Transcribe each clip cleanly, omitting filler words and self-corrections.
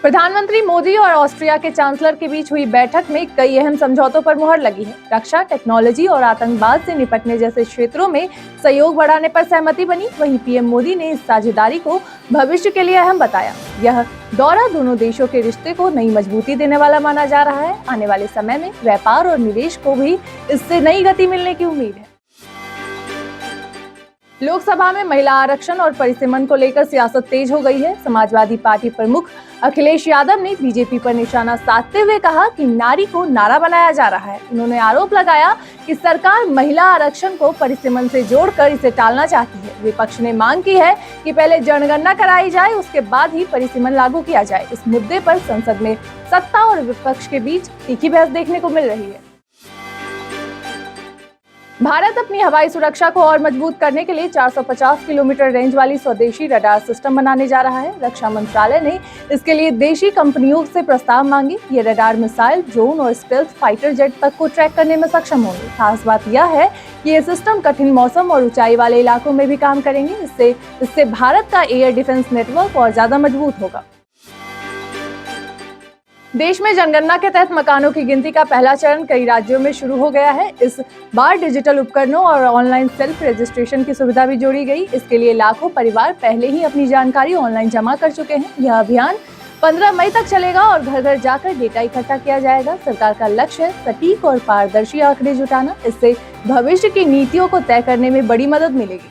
प्रधानमंत्री मोदी और ऑस्ट्रिया के चांसलर के बीच हुई बैठक में कई अहम समझौतों पर मुहर लगी है। रक्षा, टेक्नोलॉजी और आतंकवाद से निपटने जैसे क्षेत्रों में सहयोग बढ़ाने पर सहमति बनी। वहीं पीएम मोदी ने इस साझेदारी को भविष्य के लिए अहम बताया। यह दौरा दोनों देशों के रिश्ते को नई मजबूती देने वाला माना जा रहा है। आने वाले समय में व्यापार और निवेश को भी इससे नई गति मिलने की उम्मीद है। लोकसभा में महिला आरक्षण और परिसीमन को लेकर सियासत तेज हो गई है। समाजवादी पार्टी प्रमुख अखिलेश यादव ने बीजेपी पर निशाना साधते हुए कहा कि नारी को नारा बनाया जा रहा है। उन्होंने आरोप लगाया कि सरकार महिला आरक्षण को परिसीमन से जोड़कर इसे टालना चाहती है। विपक्ष ने मांग की है कि पहले जनगणना कराई जाए, उसके बाद ही परिसीमन लागू किया जाए। इस मुद्दे पर संसद में सत्ता और विपक्ष के बीच तीखी बहस देखने को मिल रही है। भारत अपनी हवाई सुरक्षा को और मजबूत करने के लिए 450 किलोमीटर रेंज वाली स्वदेशी रडार सिस्टम बनाने जा रहा है। रक्षा मंत्रालय ने इसके लिए देशी कंपनियों से प्रस्ताव मांगे। ये रडार मिसाइल, ड्रोन और स्टेल्थ फाइटर जेट तक को ट्रैक करने में सक्षम होंगे। खास बात यह है कि ये सिस्टम कठिन मौसम और ऊंचाई वाले इलाकों में भी काम करेंगे। इससे भारत का एयर डिफेंस नेटवर्क और ज्यादा मजबूत होगा। देश में जनगणना के तहत मकानों की गिनती का पहला चरण कई राज्यों में शुरू हो गया है। इस बार डिजिटल उपकरणों और ऑनलाइन सेल्फ रजिस्ट्रेशन की सुविधा भी जोड़ी गई। इसके लिए लाखों परिवार पहले ही अपनी जानकारी ऑनलाइन जमा कर चुके हैं। यह अभियान 15 मई तक चलेगा और घर घर जाकर डेटा इकट्ठा किया जाएगा। सरकार का लक्ष्य है सटीक और पारदर्शी आंकड़े जुटाना। इससे भविष्य की नीतियों को तय करने में बड़ी मदद मिलेगी।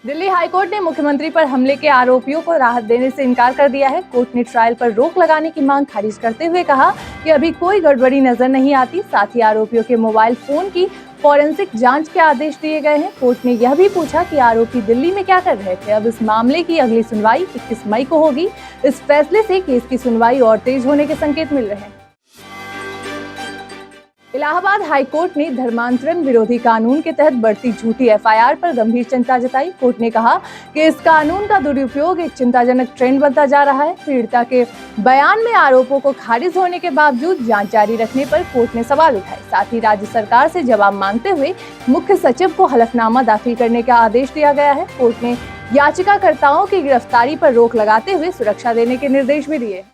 दिल्ली हाईकोर्ट ने मुख्यमंत्री पर हमले के आरोपियों को राहत देने से इनकार कर दिया है। कोर्ट ने ट्रायल पर रोक लगाने की मांग खारिज करते हुए कहा कि अभी कोई गड़बड़ी नजर नहीं आती। साथ ही आरोपियों के मोबाइल फोन की फॉरेंसिक जांच के आदेश दिए गए हैं। कोर्ट ने यह भी पूछा कि आरोपी दिल्ली में क्या कर रहे थे। अब इस मामले की अगली सुनवाई 21 मई को होगी। इस फैसले से केस की सुनवाई और तेज होने के संकेत मिल रहे हैं। इलाहाबाद हाईकोर्ट ने धर्मांतरण विरोधी कानून के तहत बढ़ती झूठी एफआईआर पर गंभीर चिंता जताई। कोर्ट ने कहा कि इस कानून का दुरुपयोग एक चिंताजनक ट्रेंड बनता जा रहा है। पीड़िता के बयान में आरोपों को खारिज होने के बावजूद जांच जारी रखने पर कोर्ट ने सवाल उठाए। साथ ही राज्य सरकार से जवाब मांगते हुए मुख्य सचिव को हलफनामा दाखिल करने का आदेश दिया गया है। कोर्ट ने याचिकाकर्ताओं की गिरफ्तारी पर रोक लगाते हुए सुरक्षा देने के निर्देश भी दिए।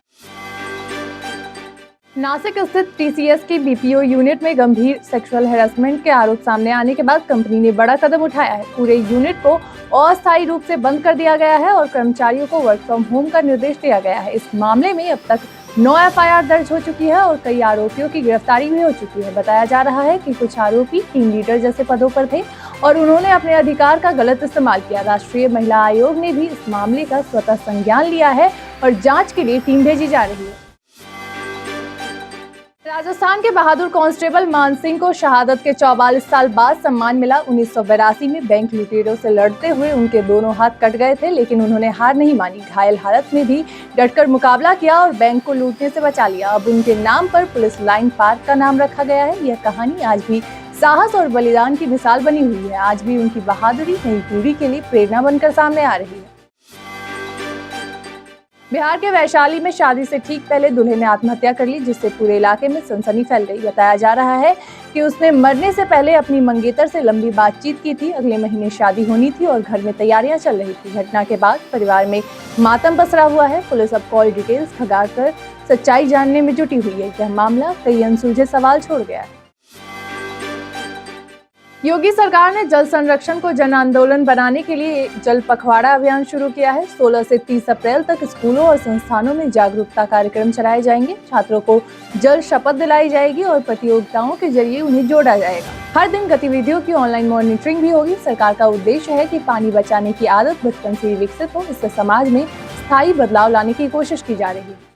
नासिक स्थित टीसीएस की बीपीओ यूनिट में गंभीर सेक्सुअल हैरेसमेंट के आरोप सामने आने के बाद कंपनी ने बड़ा कदम उठाया है। पूरे यूनिट को अस्थायी रूप से बंद कर दिया गया है और कर्मचारियों को वर्क फ्रॉम होम का निर्देश दिया गया है। इस मामले में अब तक 9 एफआईआर दर्ज हो चुकी है और कई आरोपियों की गिरफ्तारी भी हो चुकी है। बताया जा रहा है कि कुछ आरोपी टीम लीडर जैसे पदों पर थे और उन्होंने अपने अधिकार का गलत इस्तेमाल किया। राष्ट्रीय महिला आयोग ने भी इस मामले का स्वतः संज्ञान लिया है और जाँच के लिए टीम भेजी जा रही है। राजस्थान के बहादुर कांस्टेबल मान सिंह को शहादत के 44 साल बाद सम्मान मिला। 1982 में बैंक लुटेरों से लड़ते हुए उनके दोनों हाथ कट गए थे, लेकिन उन्होंने हार नहीं मानी। घायल हालत में भी डटकर मुकाबला किया और बैंक को लूटने से बचा लिया। अब उनके नाम पर पुलिस लाइन पार्क का नाम रखा गया है। यह कहानी आज भी साहस और बलिदान की मिसाल बनी हुई है। आज भी उनकी बहादुरी नई पीढ़ी के लिए प्रेरणा बनकर सामने आ रही है। बिहार के वैशाली में शादी से ठीक पहले दूल्हे ने आत्महत्या कर ली, जिससे पूरे इलाके में सनसनी फैल गई। बताया जा रहा है कि उसने मरने से पहले अपनी मंगेतर से लंबी बातचीत की थी। अगले महीने शादी होनी थी और घर में तैयारियां चल रही थी। घटना के बाद परिवार में मातम पसरा हुआ है। पुलिस अब कॉल डिटेल्स खंगालकर सच्चाई जानने में जुटी हुई है। यह मामला कई अनसुलझे सवाल छोड़ गया है। योगी सरकार ने जल संरक्षण को जन आंदोलन बनाने के लिए जल पखवाड़ा अभियान शुरू किया है। 16 से 30 अप्रैल तक स्कूलों और संस्थानों में जागरूकता कार्यक्रम चलाए जाएंगे। छात्रों को जल शपथ दिलाई जाएगी और प्रतियोगिताओं के जरिए उन्हें जोड़ा जाएगा। हर दिन गतिविधियों की ऑनलाइन मॉनिटरिंग भी होगी। सरकार का उद्देश्य है कि पानी बचाने की आदत बचपन से ही विकसित हो। इससे समाज में स्थायी बदलाव लाने की कोशिश की जा रही है।